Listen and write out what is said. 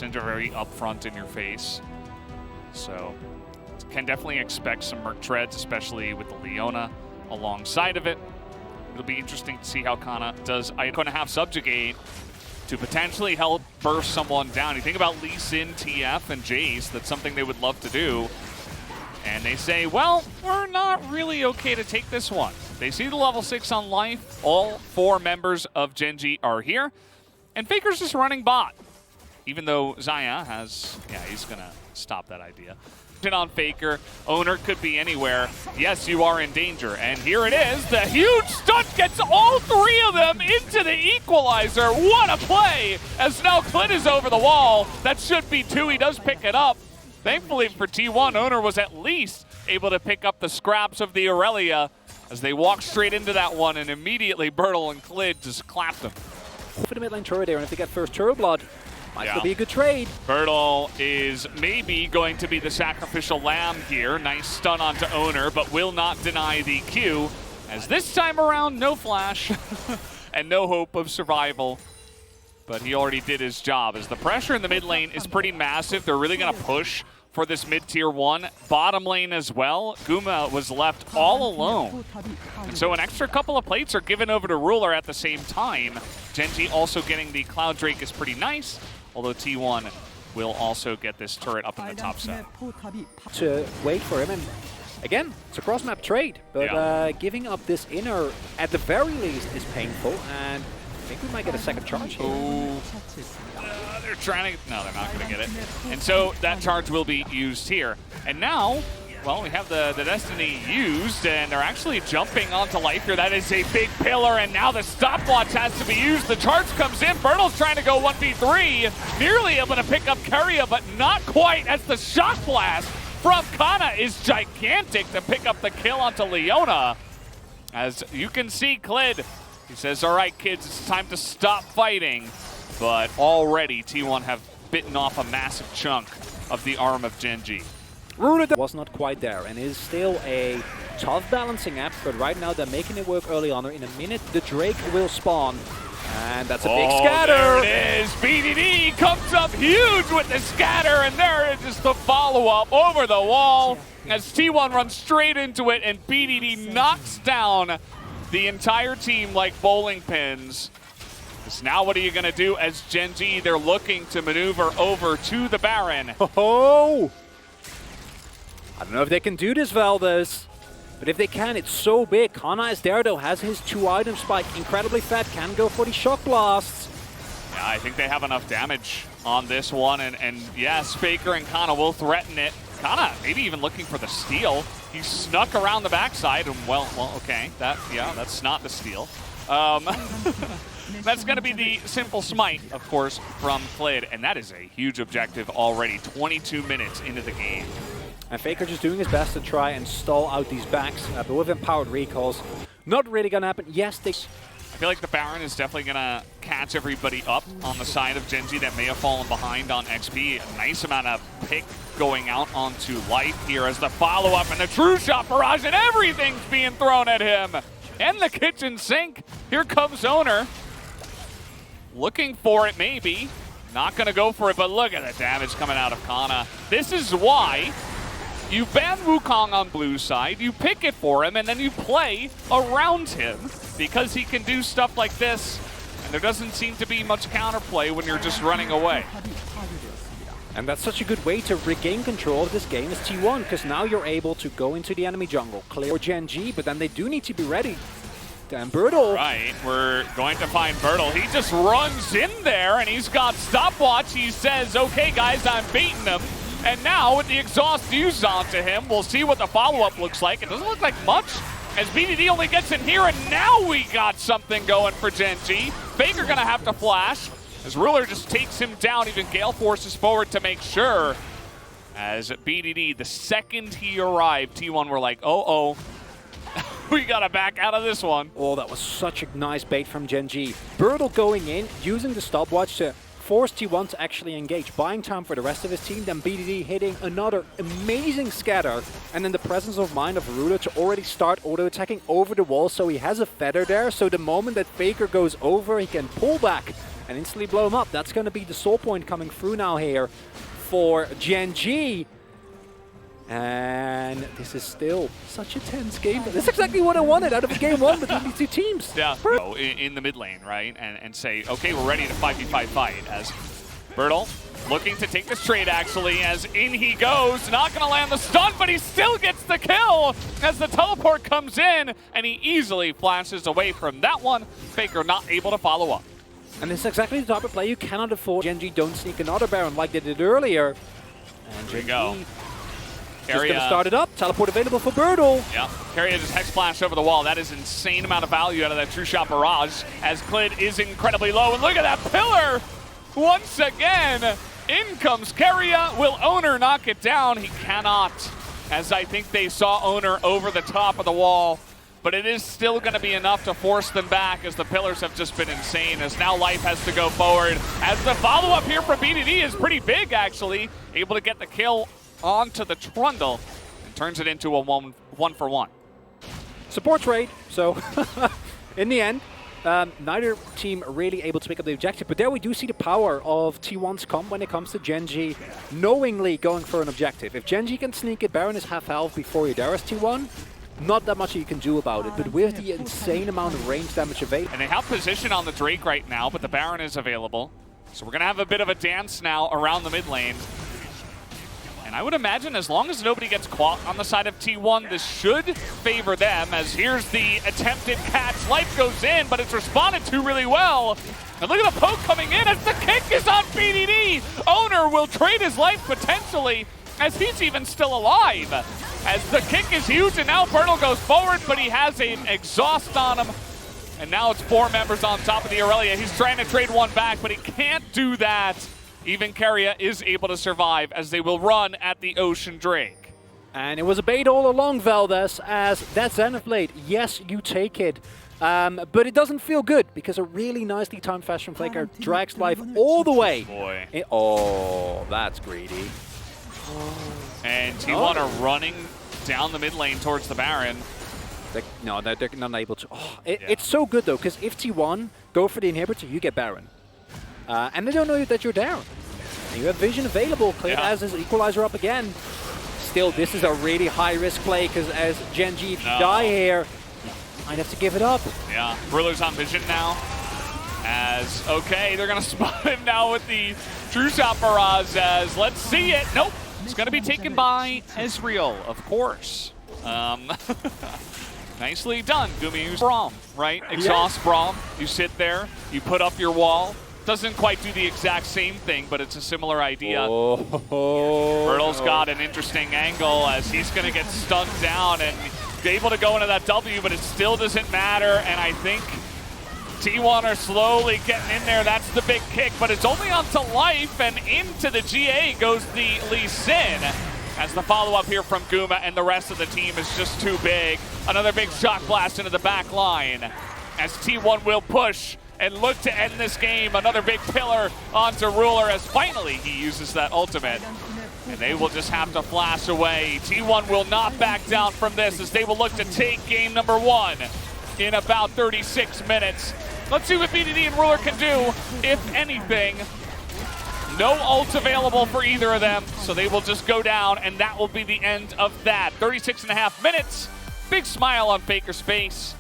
Are very upfront in your face. So can definitely expect some Merc treads, especially with the Leona alongside of it. It'll be interesting to see how Kana does. I'm going to have Subjugate to potentially help burst someone down. You think about Lee Sin, TF, and Jace, that's something they would love to do. And they say, well, we're not really okay to take this one. They see the level 6 on life. All 4 members of Gen.G are here. And Faker's just running bot. Even though Zaya has, yeah, he's going to stop that idea. On Faker, owner could be anywhere. Yes, you are in danger. And here it is. The huge stunt gets all 3 of them into the equalizer. What a play! As now Clint is over the wall. That should be 2. He does pick it up. Thankfully for T1, owner was at least able to pick up the scraps of the Aurelia as they walked straight into that one, and immediately Bertle and Clid just clapped them. For the mid lane turret there, and if they get first turret blood, might still be a good trade. Bertle is maybe going to be the sacrificial lamb here. Nice stun onto owner, but will not deny the Q. As this time around, no flash and no hope of survival. But he already did his job, as the pressure in the mid lane is pretty massive. They're really going to push for this mid-tier 1. Bottom lane as well. Guma was left all alone. And so an extra couple of plates are given over to Ruler at the same time. Gen.G also getting the Cloud Drake is pretty nice, although T1 will also get this turret up in the top set. To wait for him, and again, it's a cross-map trade, but giving up this inner, at the very least, is painful, and I think we might get a second charge here. They're trying to, no, they're not going to get it. And so that charge will be used here. And now, well, we have the Destiny used, and they're actually jumping onto life here. That is a big pillar, and now the stopwatch has to be used. The charge comes in. Bertle's trying to go 1v3. Nearly able to pick up Keria, but not quite, as the shock blast from Kana is gigantic to pick up the kill onto Leona. As you can see, Clid, he says, all right, kids, it's time to stop fighting. But already T1 have bitten off a massive chunk of the arm of Gen.G. Was not quite there and is still a tough balancing act, but right now they're making it work early on. In a minute, the Drake will spawn. And that's a big scatter. There it is. BDD comes up huge with the scatter, and there is just the follow-up over the wall as T1 runs straight into it, and BDD knocks down the entire team like bowling pins. So now what are you going to do as Gen.G? They're looking to maneuver over to the Baron. Oh! I don't know if they can do this, Valdez. But if they can, it's so big. Kana is there, though, has his 2-item spike. Incredibly fat, can go for the shock blasts. Yeah, I think they have enough damage on this one. And yes, Faker and Kana will threaten it. Kana maybe even looking for the steal. He snuck around the backside, and well, okay. That's not the steal. That's going to be the simple smite, of course, from Clid, and that is a huge objective already, 22 minutes into the game. And Faker just doing his best to try and stall out these backs, but with empowered recalls, not really going to happen. Yes, they... I feel like the Baron is definitely going to catch everybody up on the side of Gen.G that may have fallen behind on XP. A nice amount of pick going out onto life here as the follow-up and the true shot barrage, and everything's being thrown at him. And the kitchen sink. Here comes owner. Looking for it, maybe. Not going to go for it, but look at the damage coming out of Kana. This is why you ban Wukong on blue side, you pick it for him, and then you play around him because he can do stuff like this, and there doesn't seem to be much counterplay when you're just running away. And that's such a good way to regain control of this game as T1, because now you're able to go into the enemy jungle, clear Gen.G, but then they do need to be ready. And Bertle. Right, we're going to find Bertle. He just runs in there, and he's got stopwatch. He says, okay, guys, I'm beating him. And now, with the exhaust used onto him, we'll see what the follow-up looks like. It doesn't look like much, as BDD only gets in here, and now we got something going for Gen.G. Faker gonna have to flash, as Ruler just takes him down. Even Gale forces forward to make sure. As BDD, the second he arrived, T1 were like, oh, we gotta back out of this one. Oh, that was such a nice bait from Gen.G. Bertle going in, using the stopwatch to force T1 to actually engage, buying time for the rest of his team, then BDD hitting another amazing scatter, and then the presence of mind of Ruler to already start auto-attacking over the wall, so he has a feather there, so the moment that Faker goes over, he can pull back and instantly blow him up. That's going to be the soul point coming through now here for Gen.G. And this is still such a tense game. This is exactly what I wanted out of a game 1 between these two teams. Yeah, in the mid lane, right? And say, okay, we're ready to 5v5 fight. As Bertle looking to take this trade, actually, as in he goes. Not going to land the stun, but he still gets the kill as the teleport comes in, and he easily flashes away from that one. Faker not able to follow up. And this is exactly the type of play you cannot afford. Gen.G don't sneak another Baron like they did earlier. And Here we go. Just going to start it up. Teleport available for Bertle. Yeah, Carrier just Hex Flash over the wall. That is insane amount of value out of that True Shot Barrage, as Clid is incredibly low. And look at that pillar! Once again, in comes Carrier. Will Owner knock it down? He cannot, as I think they saw Owner over the top of the wall. But it is still going to be enough to force them back, as the pillars have just been insane, as now Life has to go forward. As the follow-up here from BDD is pretty big, actually. Able to get the kill onto the Trundle and turns it into a one-for-one. Support trade, so in the end, neither team really able to pick up the objective, but there we do see the power of T1's comp when it comes to Gen.G knowingly going for an objective. If Gen.G can sneak it, Baron is half health before you there as T1, not that much you can do about it, but with the insane amount of range damage available. And they have position on the Drake right now, but the Baron is available. So we're going to have a bit of a dance now around the mid lane. And I would imagine as long as nobody gets caught on the side of T1, this should favor them, as here's the attempted catch. Life goes in, but it's responded to really well. And look at the poke coming in as the kick is on BDD. Owner will trade his life potentially, as he's even still alive. As the kick is huge, and now Bertle goes forward, but he has an exhaust on him. And now it's 4 members on top of the Aurelia. He's trying to trade one back, but he can't do that. Even Carrier is able to survive, as they will run at the Ocean Drake. And it was a bait all along, Valdez, as that Zenith Blade, yes, you take it. But it doesn't feel good, because a really nicely timed flash from Faker drags Life all the way. Boy. Oh, that's greedy. And T1 are running down the mid lane towards the Baron. They're not able to. Oh, it's so good, though, because if T1 go for the inhibitor, you get Baron. And they don't know that you're down. And you have vision available. Clid has his equalizer up again. Still, this is a really high-risk play, because as Gen.G, if you die here, you might have to give it up. Yeah, Ruler's on vision now. As, okay, they're going to spot him now with the True Shot Barrage, as, let's see it. Nope, it's going to be taken by Ezreal, of course. Nicely done, Gumi. Braum, right? Exhaust Braum. You sit there, you put up your wall. Doesn't quite do the exact same thing, but it's a similar idea. Bertle's got an interesting angle, as he's going to get stunned down and be able to go into that W, but it still doesn't matter. And I think T1 are slowly getting in there. That's the big kick, but it's only onto Life, and into the GA goes the Lee Sin, as the follow-up here from Guma, and the rest of the team is just too big. Another big shock blast into the back line, as T1 will push and look to end this game. Another big pillar onto Ruler, as finally he uses that ultimate. And they will just have to flash away. T1 will not back down from this, as they will look to take game number 1 in about 36 minutes. Let's see what BDD and Ruler can do, if anything. No ult available for either of them, so they will just go down, and that will be the end of that. 36.5 minutes. Big smile on Faker's face.